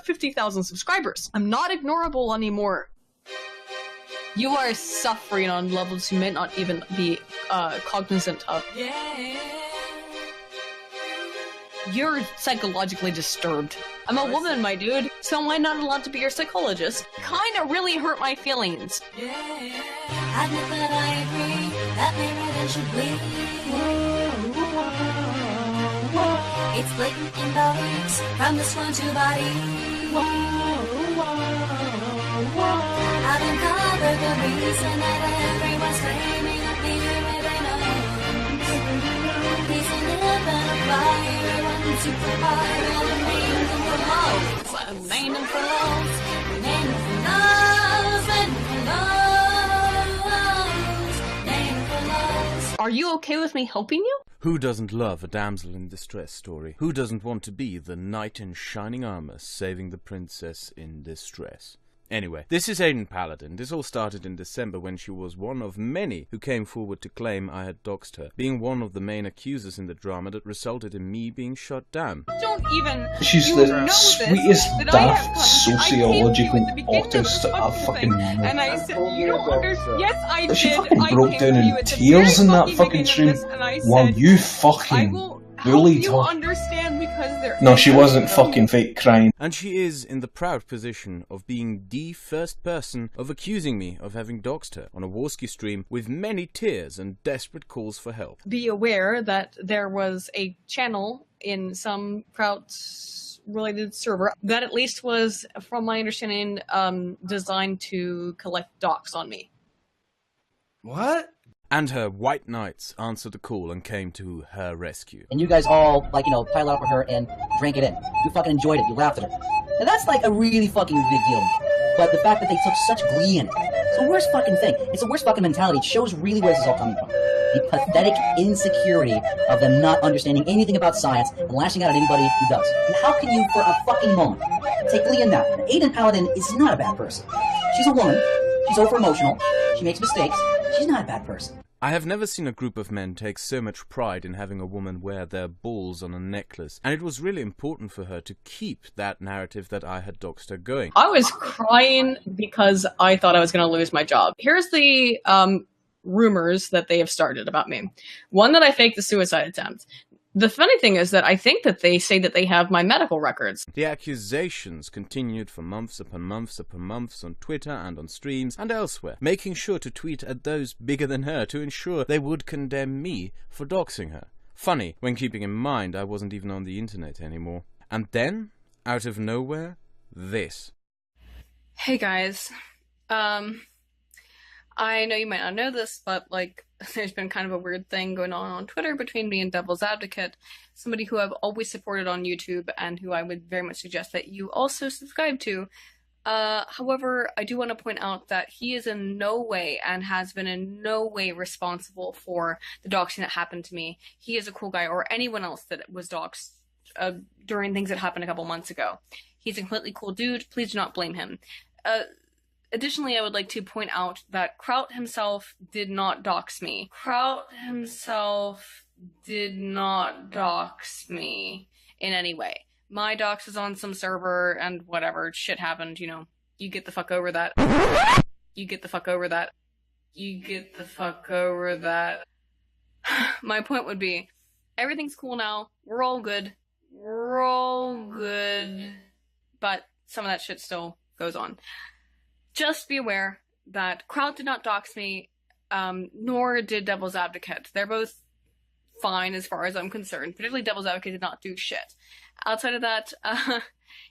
have 50,000 subscribers. I'm not ignorable anymore. You are suffering on levels you may not even be cognizant of. You're psychologically disturbed. I'm a woman, my dude, so am I not allowed to be your psychologist? Kinda really hurt my feelings. Admit that I agree, that mirror then should bleed. It's blatant in the weeks, from the swan to body. I've uncovered the reason that everyone's claiming a mirror they know. He's a living fire, one super viral, remain for love. Remain for love, remain for love, remain for love. Are you okay with me helping you? Who doesn't love a damsel in distress story? Who doesn't want to be the knight in shining armor saving the princess in distress? Anyway, this is Aydin Paladin. This all started in December when she was one of many who came forward to claim I had doxed her, being one of the main accusers in the drama that resulted in me being shut down. Don't even. She's the sweetest, daft, sociological autist I've fucking known. And I said, you don't understand. Yes, I did. She fucking broke down in tears in that fucking stream while you fucking bullied her. Understand because no, she wasn't fucking fake crying. And she is in the proud position of being the first person of accusing me of having doxed her on a Warski stream with many tears and desperate calls for help. Be aware that there was a channel in some Kraut related server that at least was, from my understanding, designed to collect docs on me. What? And her white knights answered the call and came to her rescue. And you guys all, like, you know, piled up with her and drank it in. You fucking enjoyed it. You laughed at her. And that's, like, a really fucking big deal. But the fact that they took such glee in it, it's the worst fucking thing. It's the worst fucking mentality. It shows really where this is all coming from. The pathetic insecurity of them not understanding anything about science and lashing out at anybody who does. And how can you, for a fucking moment, take glee in that? Aydin Paladin is not a bad person. She's a woman. She's over-emotional. She makes mistakes. She's not a bad person. I have never seen a group of men take so much pride in having a woman wear their balls on a necklace, and it was really important for her to keep that narrative that I had doxed her going. I was crying because I thought I was going to lose my job. Here's the rumors that they have started about me. One, that I faked the suicide attempt. The funny thing is that I think that they say that they have my medical records. The accusations continued for months upon months upon months on Twitter and on streams and elsewhere, making sure to tweet at those bigger than her to ensure they would condemn me for doxing her. Funny, when keeping in mind I wasn't even on the internet anymore. And then, out of nowhere, this. Hey guys, I know you might not know this, but like, there's been kind of a weird thing going on Twitter between me and Devil's Advocate, somebody who I've always supported on YouTube and who I would very much suggest that you also subscribe to. However, I do want to point out that he is in no way and has been in no way responsible for the doxing that happened to me. He is a cool guy, or anyone else that was doxed during things that happened a couple months ago. He's a completely cool dude. Please do not blame him. Additionally, I would like to point out that Kraut himself did not dox me. Kraut himself did not dox me in any way. My dox is on some server and whatever, shit happened, you know. You get the fuck over that. You get the fuck over that. You get the fuck over that. My point would be, everything's cool now. We're all good. We're all good. But some of that shit still goes on. Just be aware that Kraut did not dox me, nor did Devil's Advocate. They're both fine as far as I'm concerned. Particularly Devil's Advocate did not do shit. Outside of that,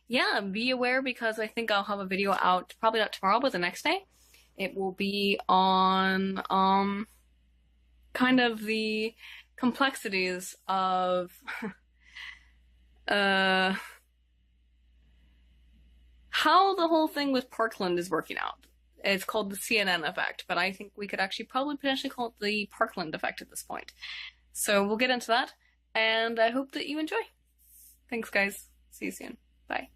yeah, be aware because I think I'll have a video out, probably not tomorrow, but the next day. It will be on, kind of the complexities of, how the whole thing with Parkland is working out. It's called the CNN effect, but I think we could actually probably potentially call it the Parkland effect at this point. So we'll get into that, and I hope that you enjoy. Thanks, guys. See you soon. Bye.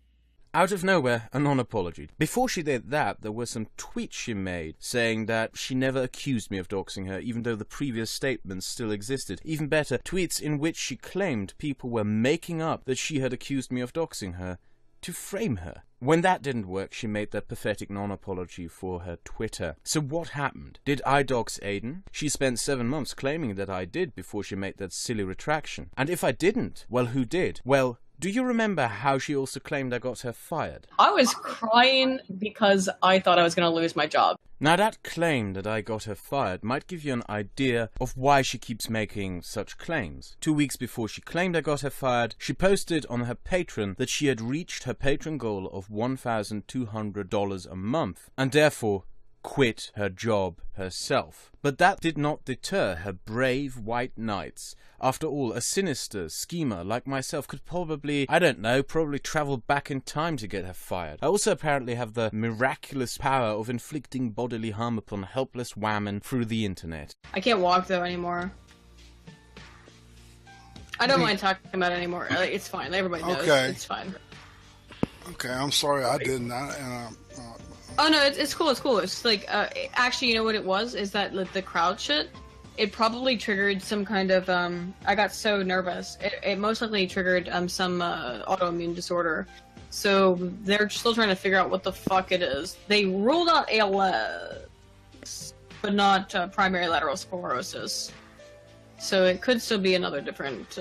Out of nowhere, a non-apology. Before she did that, there were some tweets she made saying that she never accused me of doxing her, even though the previous statements still existed. Even better, tweets in which she claimed people were making up that she had accused me of doxing her, to frame her. When that didn't work, she made that pathetic non-apology for her Twitter. So what happened? Did I dox Aydin? She spent 7 months claiming that I did before she made that silly retraction. And if I didn't, well, who did? Well, do you remember how she also claimed I got her fired? I was crying because I thought I was going to lose my job. Now that claim that I got her fired might give you an idea of why she keeps making such claims. 2 weeks before she claimed I got her fired, she posted on her Patreon that she had reached her Patreon goal of $1,200 a month, and therefore quit her job herself. But that did not deter her brave white knights. After all, a sinister schemer like myself could probably travel back in time to get her fired. I also apparently have the miraculous power of inflicting bodily harm upon helpless women through the internet. I can't walk though anymore. I don't mind talking about it anymore. It's fine. Everybody knows. Okay. It's fine. Okay, I'm sorry I didn't. Oh no, it's cool. It's cool. It's like actually, you know what it was? Is that like, the Kraut shit? It probably triggered some kind of I got so nervous. It most likely triggered some autoimmune disorder. So they're still trying to figure out what the fuck it is. They ruled out ALS, but not primary lateral sclerosis. So it could still be another different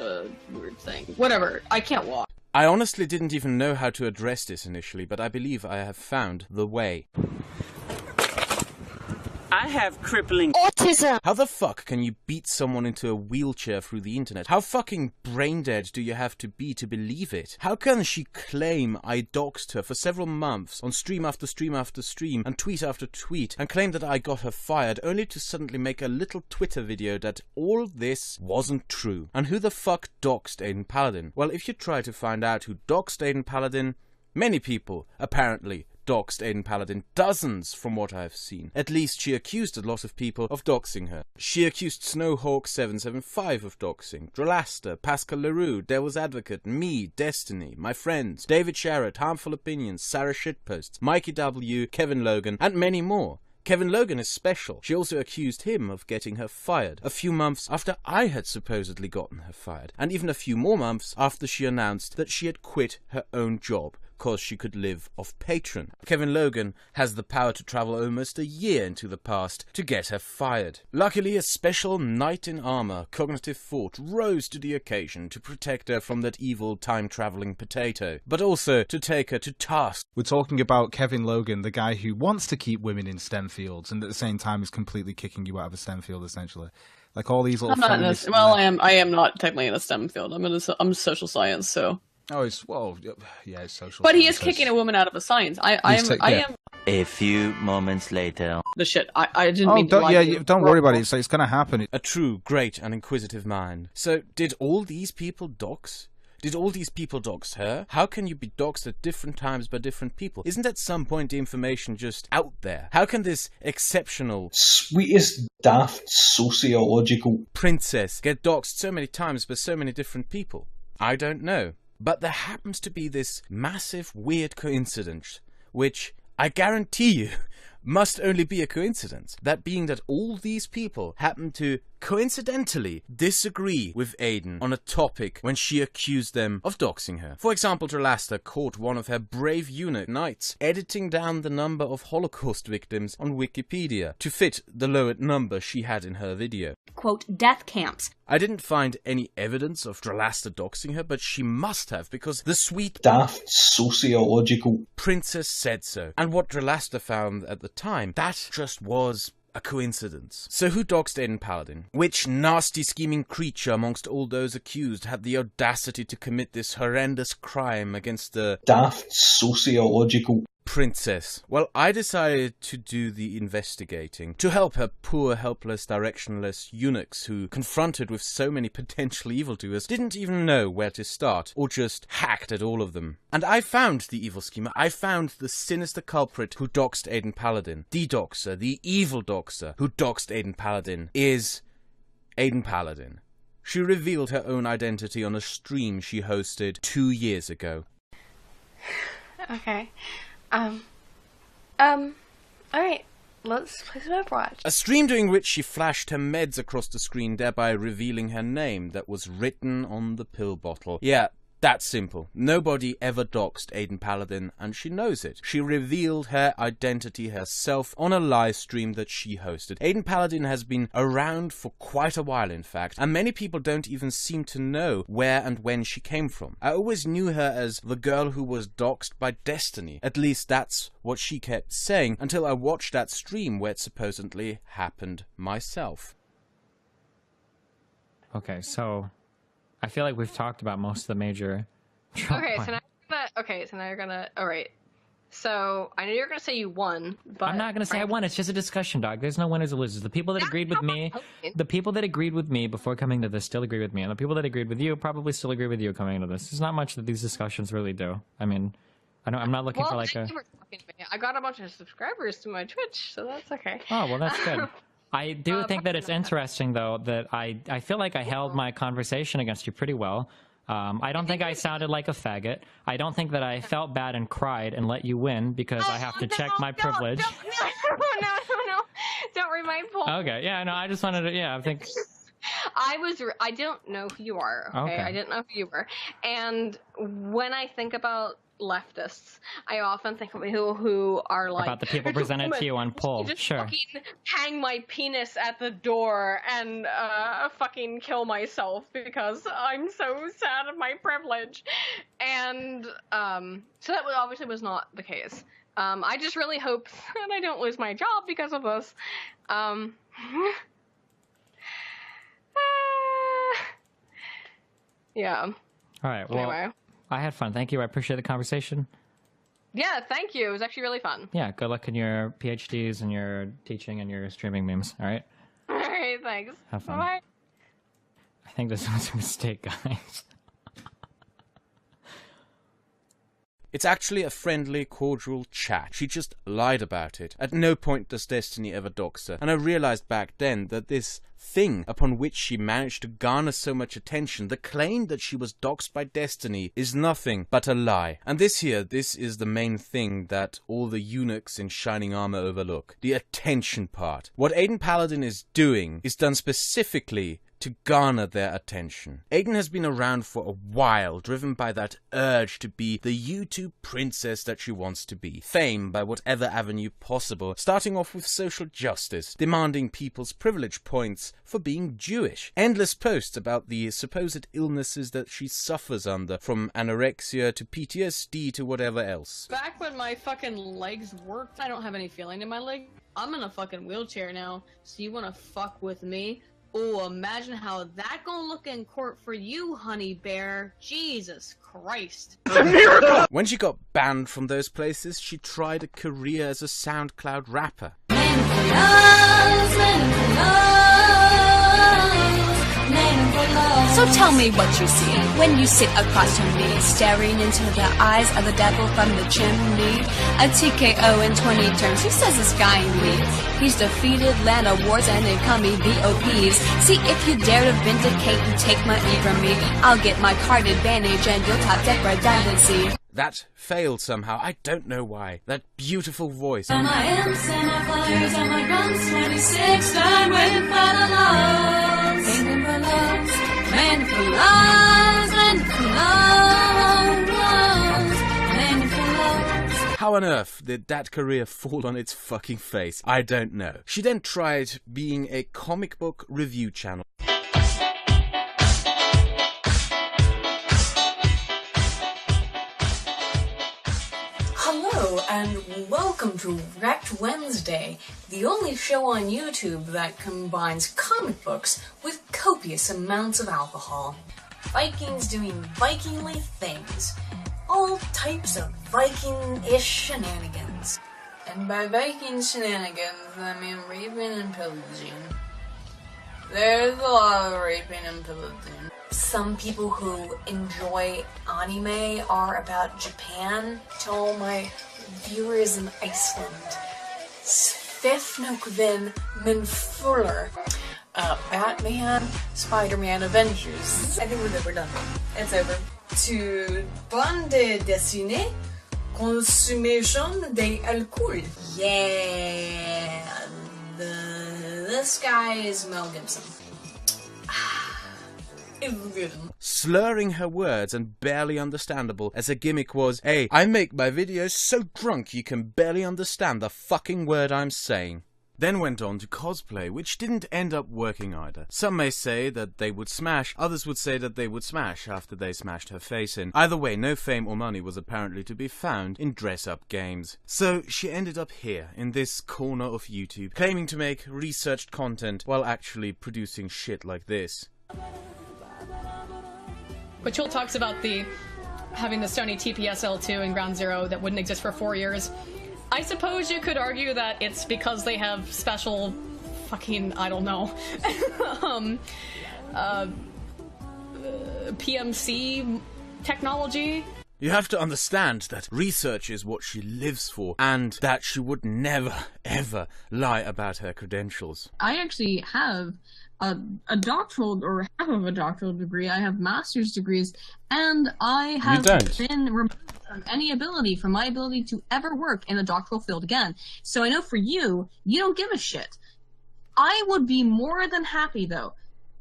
weird thing. Whatever. I can't walk. I honestly didn't even know how to address this initially, but I believe I have found the way. I have crippling autism. How the fuck can you beat someone into a wheelchair through the internet? How fucking brain dead do you have to be to believe it? How can she claim I doxed her for several months on stream after stream after stream and tweet after tweet and claim that I got her fired only to suddenly make a little Twitter video that all this wasn't true? And who the fuck doxed Aydin Paladin? Well, if you try to find out who doxed Aydin Paladin, many people apparently doxed Aydin Paladin, dozens from what I've seen. At least she accused a lot of people of doxing her. She accused Snowhawk775 of doxing, Drolaster, Pascal Leroux, Devil's Advocate, me, Destiny, my friends, David Sharrett, Harmful Opinions, Sarah Shitpost, Mikey W, Kevin Logan, and many more. Kevin Logan is special. She also accused him of getting her fired a few months after I had supposedly gotten her fired, and even a few more months after she announced that she had quit her own job because she could live off Patreon. Kevin Logan has the power to travel almost a year into the past to get her fired. Luckily, a special knight in armor, Cognitive Fort, rose to the occasion to protect her from that evil time-traveling potato, but also to take her to task. We're talking about Kevin Logan, the guy who wants to keep women in STEM fields and at the same time is completely kicking you out of a STEM field, essentially. Like all these little feminists... Well, I am not technically in a STEM field. I'm social science, so... Oh, it's social. But he is kicking a woman out of a science. I am. A few moments later. The shit. I didn't mean to lie to you. Don't worry about it. It's going to happen. A true, great, and inquisitive mind. So, did all these people dox? Did all these people dox her? How can you be doxed at different times by different people? Isn't at some point the information just out there? How can this exceptional, sweetest, daft, sociological princess get doxed so many times by so many different people? I don't know. But there happens to be this massive, weird coincidence, which I guarantee you must only be a coincidence. That being that all these people happen to coincidentally disagree with Aydin on a topic when she accused them of doxing her. For example, Drolaster caught one of her brave eunuch knights editing down the number of Holocaust victims on Wikipedia to fit the lowered number she had in her video. Quote, death camps. I didn't find any evidence of Drolaster doxing her, but she must have, because the sweet, daft, sociological princess said so. And what Drolaster found at the time, that just was a coincidence. So who doxed Aydin Paladin? Which nasty scheming creature amongst all those accused had the audacity to commit this horrendous crime against the daft, sociological princess? Well, I decided to do the investigating to help her poor, helpless, directionless eunuchs who, confronted with so many potential evildoers, didn't even know where to start, or just hacked at all of them. And I found the evil schemer. I found the sinister culprit who doxed Aydin Paladin. The doxer, the evil doxer who doxed Aydin Paladin is Aydin Paladin. She revealed her own identity on a stream she hosted 2 years ago. Okay. Alright, let's play some Overwatch. A stream during which she flashed her meds across the screen, thereby revealing her name that was written on the pill bottle. Yeah, That's simple. Nobody ever doxed Aydin Paladin, and she knows it. She revealed her identity herself on a live stream that she hosted. Aydin Paladin has been around for quite a while, in fact, and many people don't even seem to know where and when she came from. I always knew her as the girl who was doxed by Destiny. At least that's what she kept saying, until I watched that stream where it supposedly happened myself. Okay, so I feel like we've talked about most of the major. Okay, so now you're gonna. All right. So I know you're gonna say you won, but I'm not gonna say I won. It's just a discussion, dog. There's no winners or losers. The people that agreed with me, before coming to this still agree with me, and the people that agreed with you probably still agree with you coming into this. There's not much that these discussions really do. I mean, I'm not looking for like a. I got a bunch of subscribers to my Twitch, so that's okay. Oh well, that's good. I do think that it's interesting, though, that I feel like I held my conversation against you pretty well. I don't think I sounded like a faggot. I don't think that I felt bad and cried and let you win because I have to check my privilege. No. Don't remind Paul. Okay, yeah, no, I just wanted to, I think... I don't know who you are, okay? I didn't know who you were. And when I think about leftists, I often think of people who are like... About the people presented to you on poll, just sure. fucking hang my penis at the door and fucking kill myself because I'm so sad of my privilege. And so that obviously was not the case. I just really hope that I don't lose my job because of this. Yeah. All right, well, anyway. I had fun. Thank you. I appreciate the conversation. Yeah, thank you. It was actually really fun. Yeah, good luck in your PhDs and your teaching and your streaming memes, all right? All right, thanks. Have fun. Bye. I think this was a mistake, guys. It's actually a friendly, cordial chat. She just lied about it. At no point does Destiny ever dox her. And I realized back then that this thing upon which she managed to garner so much attention, the claim that she was doxed by Destiny, is nothing but a lie. And this is the main thing that all the eunuchs in shining armor overlook. The attention part. What Aydin Paladin is doing is done specifically to garner their attention. Aydin has been around for a while, driven by that urge to be the YouTube princess that she wants to be. Fame by whatever avenue possible, starting off with social justice, demanding people's privilege points for being Jewish. Endless posts about the supposed illnesses that she suffers under, from anorexia to PTSD to whatever else. Back when my fucking legs worked, I don't have any feeling in my leg. I'm in a fucking wheelchair now, so you wanna fuck with me? Oh, imagine how that gonna look in court for you, honey bear. Jesus Christ. When she got banned from those places, she tried a career as a SoundCloud rapper. So tell me what you see when you sit across from me, staring into the eyes of the devil from the chimney. A TKO in 20 turns, who says this guy ain't weak? He's defeated land awards and incoming VOPs. See if you dare to vindicate and take my E from me, I'll get my card advantage and your top deck redundancy. That failed somehow. I don't know why. That beautiful voice. And my amps and my flyers and my guns, 26 time waiting for the loves. Waiting for loves, waiting for loves, waiting for loves, waiting for loves. How on earth did that career fall on its fucking face? I don't know. She then tried being a comic book review channel. Hello and welcome to Wrecked Wednesday, the only show on YouTube that combines comic books with copious amounts of alcohol. Vikings doing Vikingly things. All types of Viking-ish shenanigans. And by Viking shenanigans, I mean raping and pillaging. There's a lot of raping and pillaging. Some people who enjoy anime are about Japan. To all my viewers in Iceland. Svefnokvin Minfuller. Batman, Spider-Man, Avengers. I think we're done. It's over. To bande dessinée, consommation d'alcool. Yeah. This guy is Mel Gibson. is good. Slurring her words and barely understandable as her gimmick was, hey, I make my videos so drunk you can barely understand the fucking word I'm saying. Then went on to cosplay, which didn't end up working either. Some may say that they would smash, others would say that they would smash after they smashed her face in. Either way, no fame or money was apparently to be found in dress-up games. So she ended up here, in this corner of YouTube, claiming to make researched content while actually producing shit like this. But Chul talks about having the Sony TPS-L2 in Ground Zero that wouldn't exist for 4 years. I suppose you could argue that it's because they have special fucking, I don't know, PMC technology. You have to understand that research is what she lives for, and that she would never, ever lie about her credentials. I actually have a doctoral, or half of a doctoral degree. I have master's degrees, and I have been removed from any ability, from my ability to ever work in the doctoral field again. So I know for you, you don't give a shit. I would be more than happy, though,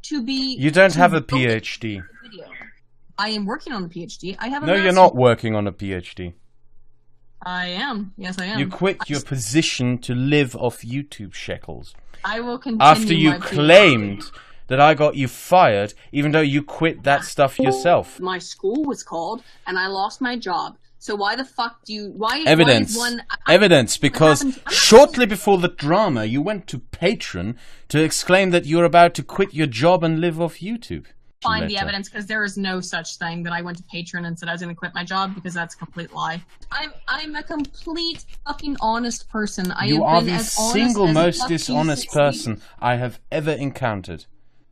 to be... You don't have a PhD. I am working on a PhD. I have a No, master's. you're not working on a PhD. I am. Yes, I am. You quit your position to live off YouTube shekels. I will continue After you my claimed that I got you fired, even though you quit that stuff yourself. My school was called, and I lost my job. So why the fuck do you... Evidence. Evidence, because shortly before the drama, you went to Patreon to exclaim that you're about to quit your job and live off YouTube. Find the evidence, because there is no such thing that I went to Patreon and said I was going to quit my job, because that's a complete lie. I'm a complete fucking honest person. You are the single most dishonest person I have ever encountered.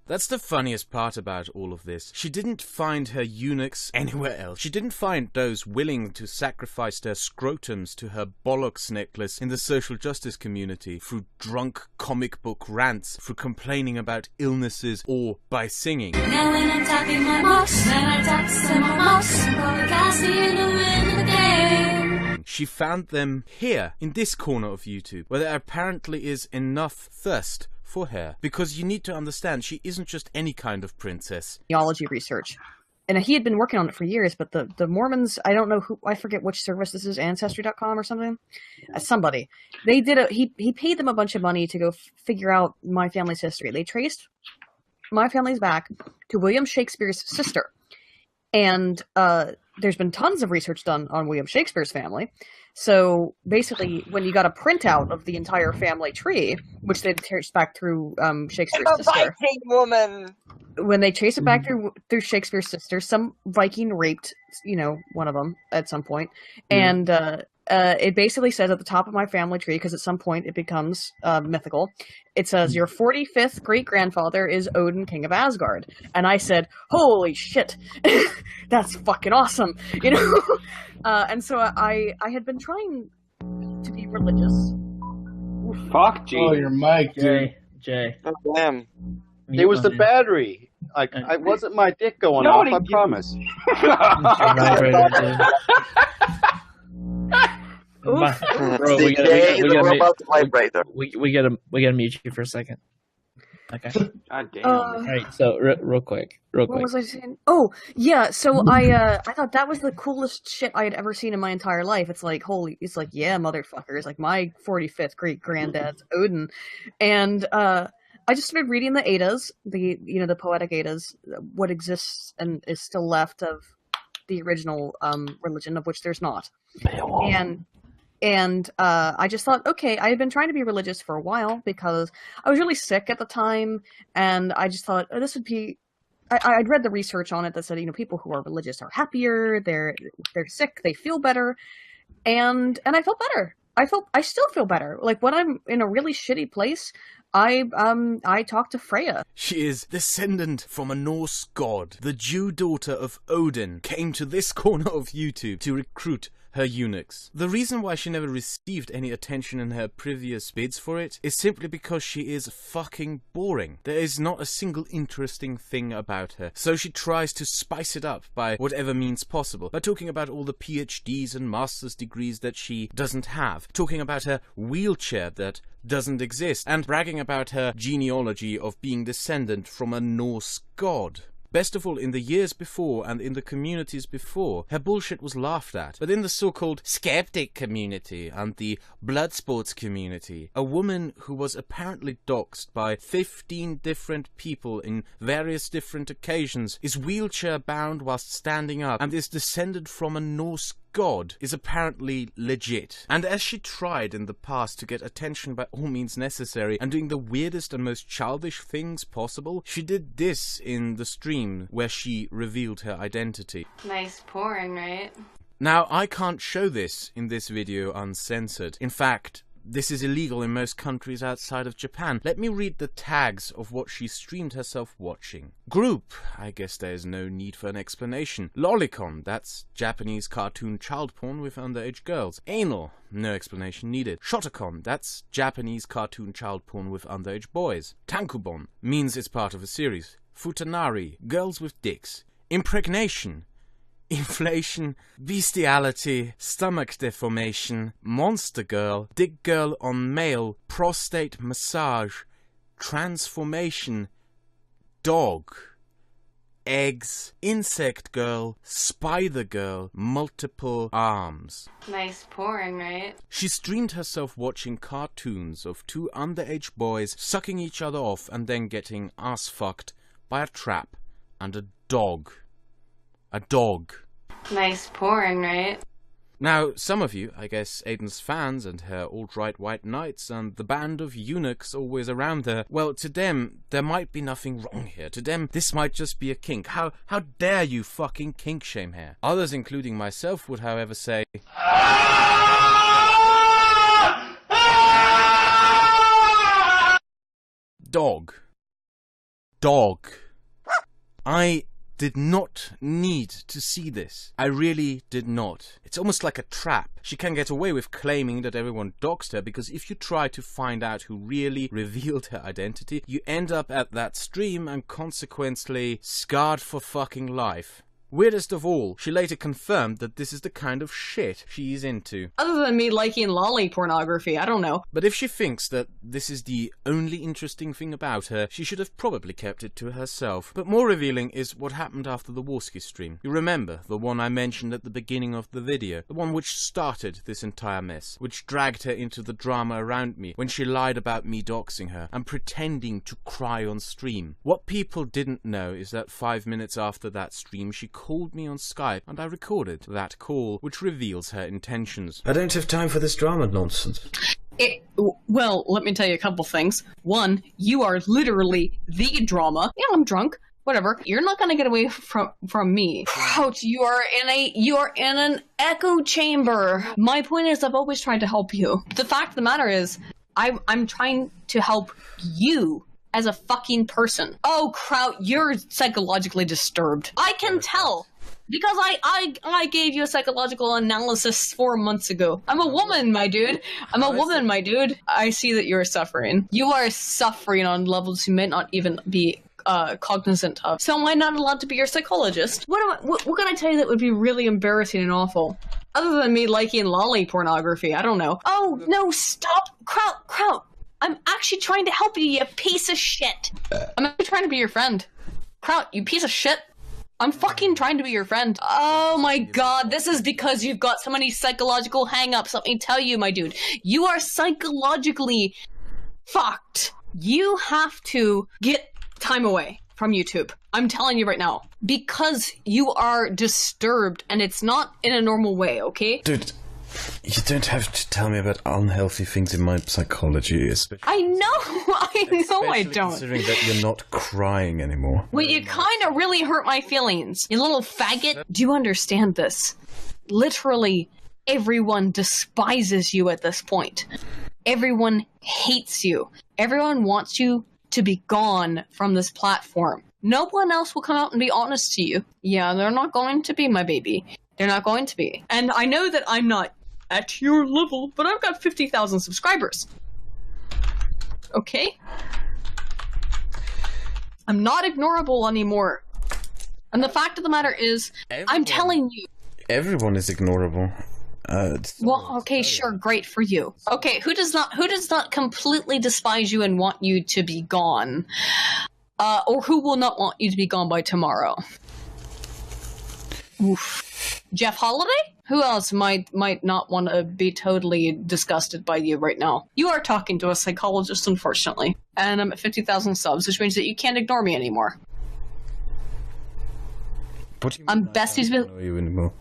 That's the funniest part about all of this. She didn't find her eunuchs anywhere else. She didn't find those willing to sacrifice their scrotums to her bollocks necklace in the social justice community through drunk comic book rants, through complaining about illnesses, or by singing. Now when I'm tapping my moss, when I tap some more moss, broadcasting in the wind of the day. She found them here, in this corner of YouTube, where there apparently is enough thirst for her, because you need to understand she isn't just any kind of princess. Theology research, and he had been working on it for years, but the Mormons, I don't know who, I forget which service this is, Ancestry.com or something, somebody, they did he paid them a bunch of money to go figure out my family's history. They traced my family's back to William Shakespeare's sister, and there's been tons of research done on William Shakespeare's family. So basically, when you got a printout of the entire family tree, which they traced back through Shakespeare's sister, Viking woman. When they trace it back through Shakespeare's sister, some Viking raped, one of them at some point, and it basically says at the top of my family tree, because at some point it becomes mythical, it says your 45th great grandfather is Odin, king of Asgard, and I said, "Holy shit, that's fucking awesome," and so I had been trying to be religious. Fuck, G. Oh, your mic, dude. Jay. Oh, damn. It was the battery. I wasn't my dick going No, off, it I didn't. promise. Bro, we gotta mute you for a second. Okay. God damn. Alright, so real quick. What was I saying? Oh, yeah, so I thought that was the coolest shit I had ever seen in my entire life. It's like, yeah, motherfuckers, like my 45th great granddad's Odin. And I just started reading the Eddas, the poetic Eddas, what exists and is still left of the original religion, of which there's not. And I just thought, okay, I had been trying to be religious for a while because I was really sick at the time, and I just thought, this would be... I'd read the research on it that said, people who are religious are happier, they're sick, they feel better, and I felt better. I still feel better. Like, when I'm in a really shitty place, I talk to Freya. She is descendant from a Norse god. The Jew daughter of Odin came to this corner of YouTube to recruit her eunuchs. The reason why she never received any attention in her previous bids for it is simply because she is fucking boring. There is not a single interesting thing about her, so she tries to spice it up by whatever means possible, by talking about all the PhDs and master's degrees that she doesn't have, talking about her wheelchair that doesn't exist, and bragging about her genealogy of being descendant from a Norse god. Best of all, in the years before and in the communities before, her bullshit was laughed at. But in the so-called skeptic community and the blood sports community, a woman who was apparently doxxed by 15 different people in various different occasions, is wheelchair-bound whilst standing up, and is descended from a Norse god, is apparently legit. And as she tried in the past to get attention by all means necessary and doing the weirdest and most childish things possible, she did this in the stream where she revealed her identity. Nice porn, right? Now, I can't show this in this video uncensored. In fact, this is illegal in most countries outside of Japan. Let me read the tags of what she streamed herself watching. Group, I guess there is no need for an explanation. Lolicon, that's Japanese cartoon child porn with underage girls. Anal, no explanation needed. Shotacon, that's Japanese cartoon child porn with underage boys. Tankubon, means it's part of a series. Futanari, girls with dicks. Impregnation, inflation, bestiality, stomach deformation, monster girl, dick girl on male, prostate massage, transformation, dog, eggs, insect girl, spider girl, multiple arms. Nice porn, right? She streamed herself watching cartoons of two underage boys sucking each other off and then getting ass fucked by a trap and a dog. A dog. Nice porn, right? Now, some of you, I guess Aydin's fans and her alt-right white knights and the band of eunuchs always around her, well, to them, there might be nothing wrong here. To them, this might just be a kink. How dare you fucking kink shame her? Others, including myself, would however say, dog. Dog. I did not need to see this. I really did not. It's almost like a trap. She can get away with claiming that everyone doxed her because if you try to find out who really revealed her identity, you end up at that stream and consequently scarred for fucking life. Weirdest of all, she later confirmed that this is the kind of shit she's into. Other than me liking lolly pornography, I don't know. But if she thinks that this is the only interesting thing about her, she should have probably kept it to herself. But more revealing is what happened after the Warski stream. You remember, the one I mentioned at the beginning of the video, the one which started this entire mess, which dragged her into the drama around me, when she lied about me doxing her, and pretending to cry on stream. What people didn't know is that 5 minutes after that stream, she called me on Skype and I recorded that call, which reveals her intentions. I don't have time for this drama nonsense. Well, let me tell you a couple things. One, you are literally the drama. Yeah, I'm drunk. Whatever. You're not gonna get away from me. Kraut, you are in an echo chamber. My point is, I've always tried to help you. The fact of the matter is, I'm trying to help you as a fucking person. Oh, Kraut, you're psychologically disturbed. I can tell. Because I gave you a psychological analysis 4 months ago. I'm a woman, my dude. I'm a woman, my dude. I see that you're suffering. You are suffering on levels you may not even be cognizant of. So am I not allowed to be your psychologist? What can I tell you that would be really embarrassing and awful? Other than me liking lolly pornography, I don't know. Oh, no, stop. Kraut. I'm actually trying to help you, you piece of shit. I'm actually trying to be your friend. Kraut, you piece of shit. I'm fucking trying to be your friend. Oh my god, this is because you've got so many psychological hang-ups. Let me tell you, my dude. You are psychologically fucked. You have to get time away from YouTube. I'm telling you right now. Because you are disturbed, and it's not in a normal way, okay? Dude, you don't have to tell me about unhealthy things in my psychology, especially. I know I don't. Considering that you're not crying anymore. Well, you kind of really hurt my feelings, you little faggot. Do you understand this? Literally, everyone despises you at this point. Everyone hates you. Everyone wants you to be gone from this platform. No one else will come out and be honest to you. Yeah, they're not going to be, my baby. They're not going to be. And I know that I'm not at your level, but I've got 50,000 subscribers. Okay? I'm not ignorable anymore. And the fact of the matter is, I'm telling you. Everyone is ignorable. Well, okay, sure, great for you. Okay, who does not completely despise you and want you to be gone? Or who will not want you to be gone by tomorrow? Oof. Jeff Holiday? Who else might not want to be totally disgusted by you right now? You are talking to a psychologist, unfortunately. And I'm at 50,000 subs, which means that you can't ignore me anymore. I'm besties with... You anymore.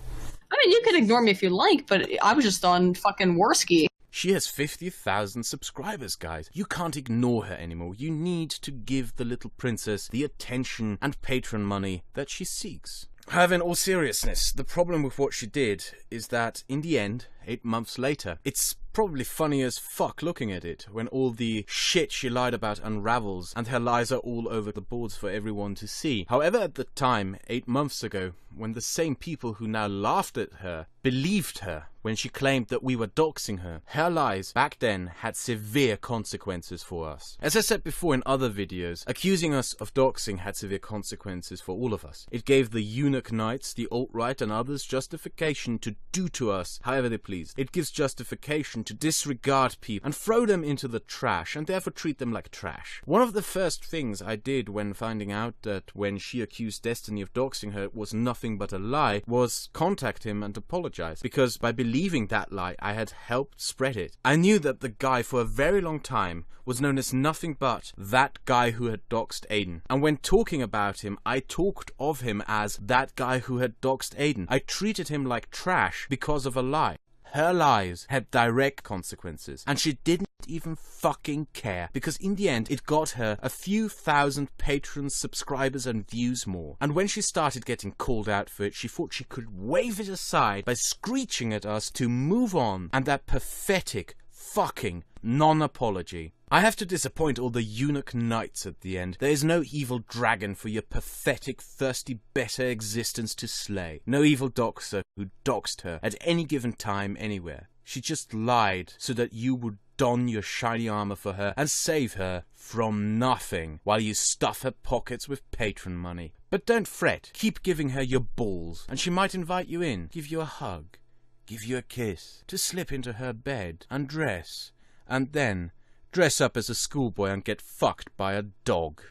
I mean, you can ignore me if you like, but I was just on fucking Warski. She has 50,000 subscribers, guys. You can't ignore her anymore. You need to give the little princess the attention and patron money that she seeks. However, in all seriousness, the problem with what she did is that, in the end, 8 months later, it's probably funny as fuck looking at it, when all the shit she lied about unravels, and her lies are all over the boards for everyone to see. However, at the time, 8 months ago, when the same people who now laughed at her believed her when she claimed that we were doxing her, her lies back then had severe consequences for us. As I said before in other videos, accusing us of doxing had severe consequences for all of us. It gave the eunuch knights, the alt-right and others justification to do to us however they pleased. It gives justification to disregard people and throw them into the trash and therefore treat them like trash. One of the first things I did when finding out that when she accused Destiny of doxing her it was nothing but a lie was contact him and apologize, because by believing that lie I had helped spread it. I knew that the guy for a very long time was known as nothing but that guy who had doxed Aydin, and when talking about him I talked of him as that guy who had doxed Aydin. I treated him like trash because of a lie. Her lies had direct consequences, and she didn't even fucking care, because in the end it got her a few thousand patrons, subscribers and views more. And when she started getting called out for it, she thought she could wave it aside by screeching at us to move on, and that pathetic fucking non-apology. I have to disappoint all the eunuch knights at the end. There is no evil dragon for your pathetic, thirsty, better existence to slay. No evil doxer who doxed her at any given time anywhere. She just lied so that you would don your shiny armor for her and save her from nothing while you stuff her pockets with patron money. But don't fret. Keep giving her your balls and she might invite you in, give you a hug, give you a kiss, to slip into her bed, undress, and then dress up as a schoolboy and get fucked by a dog.